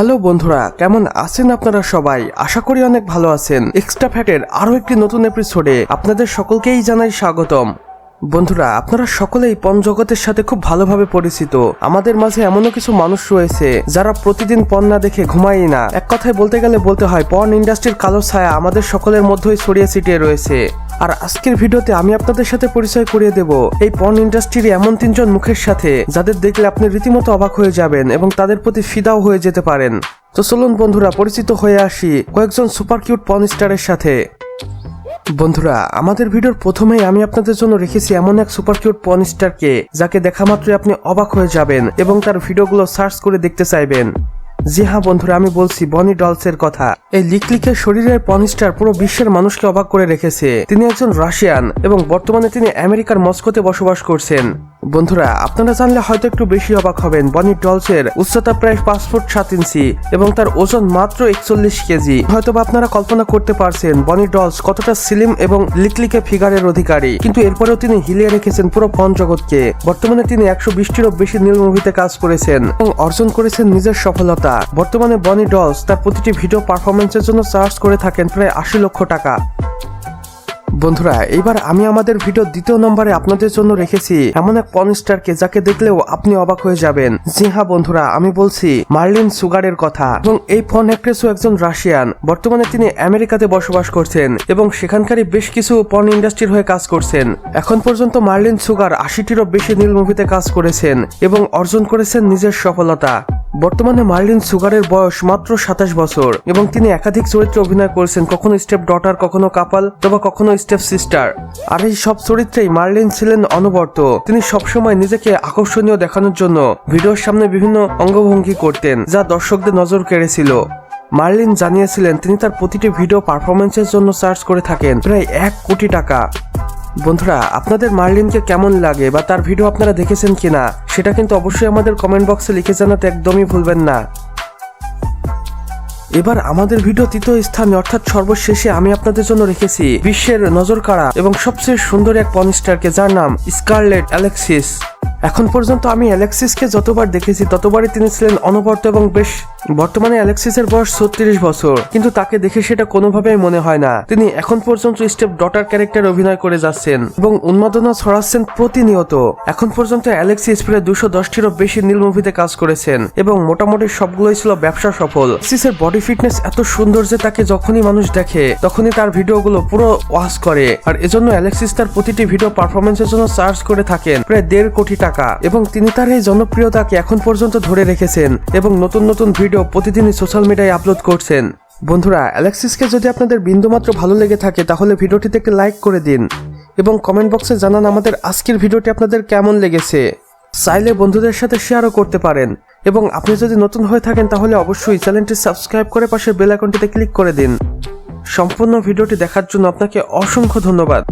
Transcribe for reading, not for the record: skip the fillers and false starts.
Hello বন্ধুরা, কেমন আছেন আপনারা সবাই? আশা করি অনেক ভালো আছেন। এক্সট্রা ফ্যাটের আরো একটি নতুন এপিসোডে আপনাদের সকলকেই জানাই স্বাগতম। বন্ধুরা, আপনারা সকলেই পর্ন জগতের সাথে খুব ভালোভাবে পরিচিত। আমাদের মাঝে এমনও কিছু মানুষ রয়েছে যারা প্রতিদিন পর্ন না দেখে ঘুমায়ই না। এক কথায় বলতে গেলে বলতে হয়, পর্ন ইন্ডাস্ট্রির কালো ছায়া আমাদের সকলের মধ্যেই ছড়িয়ে ছিটিয়ে রয়েছে। আর আজকের ভিডিওতে আমি আপনাদের সাথে পরিচয় করিয়ে দেব এই পর্ন ইন্ডাস্ট্রির এমন তিনজন মুখের সাথে, যাদের দেখলে আপনি রীতিমতো অবাক হয়ে যাবেন এবং তাদের প্রতি ফিদাও হয়ে যেতে পারেন। তো চলুন বন্ধুরা, পরিচিত হয়ে আসি কয়েকজন সুপার কিউট পর্ন স্টারের সাথে। বন্ধুরা, আমাদের ভিডিওর প্রথমেই আমি আপনাদের জন্য রেখেছি এমন এক সুপার কিউট পর্ন স্টারকে, যাকে দেখা মাত্রই আপনি অবাক হয়ে যাবেন এবং তার ভিডিওগুলো সার্চ করে দেখতে চাইবেন। জি হ্যাঁ বন্ধুরা, আমি বলছি বনি ডলসের কথা। এই লিকলিকের শরীরের পর্ন স্টার পুরো বিশ্বের মানুষকে অবাক করে রেখেছে। তিনি একজন রাশিয়ান এবং বর্তমানে তিনি আমেরিকার মস্কোতে বসবাস করছেন। বন্ধুরা, আপনারা জানলে হয়তো একটু বেশি অবাক হবেন। বনি ডলসের উচ্চতা প্রায় 5 ফুট 7 ইঞ্চি এবং তার ওজন মাত্র 41 কেজি। হয়তো আপনারা কল্পনা করতে পারছেন বনি ডলস কতটা স্লিম এবং লিকলিকে ফিগারের অধিকারী, কিন্তু এরপরেও তিনি হিলিয়ে রেখেছেন পুরো পর্ন জগৎকে। বর্তমানে তিনি 120টিরও বেশি নীল মুভিতে কাজ করেছেন এবং অর্জন করেছেন নিজের সফলতা। বর্তমানে বনি ডলস তার প্রতিটি ভিডিও পারফরমেন্সের জন্য চার্জ করে থাকেন প্রায় 80 লক্ষ টাকা। বন্ধুরা, এইবার আমি আমাদের ভিডিও দ্বিতীয় নম্বরে আপনাদের জন্য রেখেছি এমন এক পর্ন স্টারকে, যাকে দেখলেও আপনি অবাক হয়ে যাবেন। জি হ্যাঁ বন্ধুরা, আমি বলছি মার্লিন সুগারের কথা। এবং এই পর্ন অ্যাক্ট্রেসও একজন রাশিয়ান। বর্তমানে তিনি আমেরিকাতে বসবাস করছেন এবং সেখানকারই বেশ কিছু পর্ন ইন্ডাস্ট্রির হয়ে কাজ করছেন। এখন পর্যন্ত মার্লিন সুগার 80টিরও বেশি নীল মুভিতে কাজ করেছেন এবং অর্জন করেছেন নিজের সফলতা। বর্তমানে মার্লিন সুগারের বয়স মাত্র 27 বছর এবং তিনি একাধিক চরিত্রে অভিনয় করেছেন, কখনো স্টেপ ডটার, কখনো কাপাল, তবে কখনো স্টেপ সিস্টার। আর এই সব চরিত্রেই মার্লিন ছিলেন অনবরত। তিনি সবসময় নিজেকে আকর্ষণীয় দেখানোর জন্য ভিডিওর সামনে বিভিন্ন অঙ্গভঙ্গি করতেন, যা দর্শকদের নজর কেড়েছিল। মার্লিন জানিয়েছিলেন তিনি তার প্রতিটি ভিডিও পারফরমেন্সের জন্য চার্জ করে থাকেন প্রায় 1 কোটি টাকা। বন্ধুরা, আপনাদের মার্লিনকে কেমন লাগে বা তার ভিডিও আপনারা দেখেছেন কিনা সেটা কিন্তু অবশ্যই আমাদের কমেন্ট বক্সে লিখে জানাতে একদমই ভুলবেন না। এবার আমাদের ভিডিও তৃতীয় স্থানে অর্থাৎ সর্বশেষে আমি আপনাদের জন্য রেখেছি বিশ্বের নজর কাড়া এবং সবচেয়ে সুন্দর এক পর্ন স্টারকে, যার নাম স্কারলেট অ্যালেক্সিস। এখন পর্যন্ত আমি অ্যালেক্সিসকে যতবার দেখেছি ততবারই তিনি ছিলেন অনবরত এবং বেশ। বর্তমানে অ্যালেক্সিসের বয়স 36 বছর, কিন্তু তাকে দেখে সেটা কোনোভাবেই মনে হয় না। তিনি এখন পর্যন্ত স্টেপ ডটার ক্যারেক্টার অভিনয় করে যাচ্ছেন এবং উন্মাদনা ছড়াচ্ছেন প্রতিনিয়ত। এখন পর্যন্ত অ্যালেক্সিস প্রায় 210টিরও বেশি নীল মুভিতে কাজ করেছেন এবং মোটামুটি সবগুলোই ছিল ব্যবসা সফল। অ্যালেক্সিসের বডি ফিটনেস এত সুন্দর যে তাকে যখনই মানুষ দেখে তখনই তার ভিডিওগুলো পুরো ওয়াচ করে। আর এজন্য অ্যালেক্সিস তার প্রতিটি ভিডিও পারফরমেন্সের জন্য চার্জ করে থাকেন প্রায় 1.5 কোটি টাকা। এবং তিনি তার এই জনপ্রিয়তাকে এখন পর্যন্ত ধরে রেখেছেন এবং নতুন নতুন ভিডিও প্রতিদিনই সোশ্যাল মিডিয়ায় আপলোড করছেন। বন্ধুরা, অ্যালেক্সিসকে যদি আপনাদের বিন্দুমাত্র ভালো লেগে থাকে তাহলে ভিডিওটিতে একটি লাইক করে দিন এবং কমেন্ট বক্সে জানান আমাদের আজকের ভিডিওটি আপনাদের কেমন লেগেছে। চাইলে বন্ধুদের সাথে শেয়ারও করতে পারেন এবং আপনি যদি নতুন হয়ে থাকেন তাহলে অবশ্যই চ্যানেলটি সাবস্ক্রাইব করে পাশের বেল আইকনটিতে ক্লিক করে দিন। সম্পূর্ণ ভিডিওটি দেখার জন্য আপনাকে অসংখ্য ধন্যবাদ।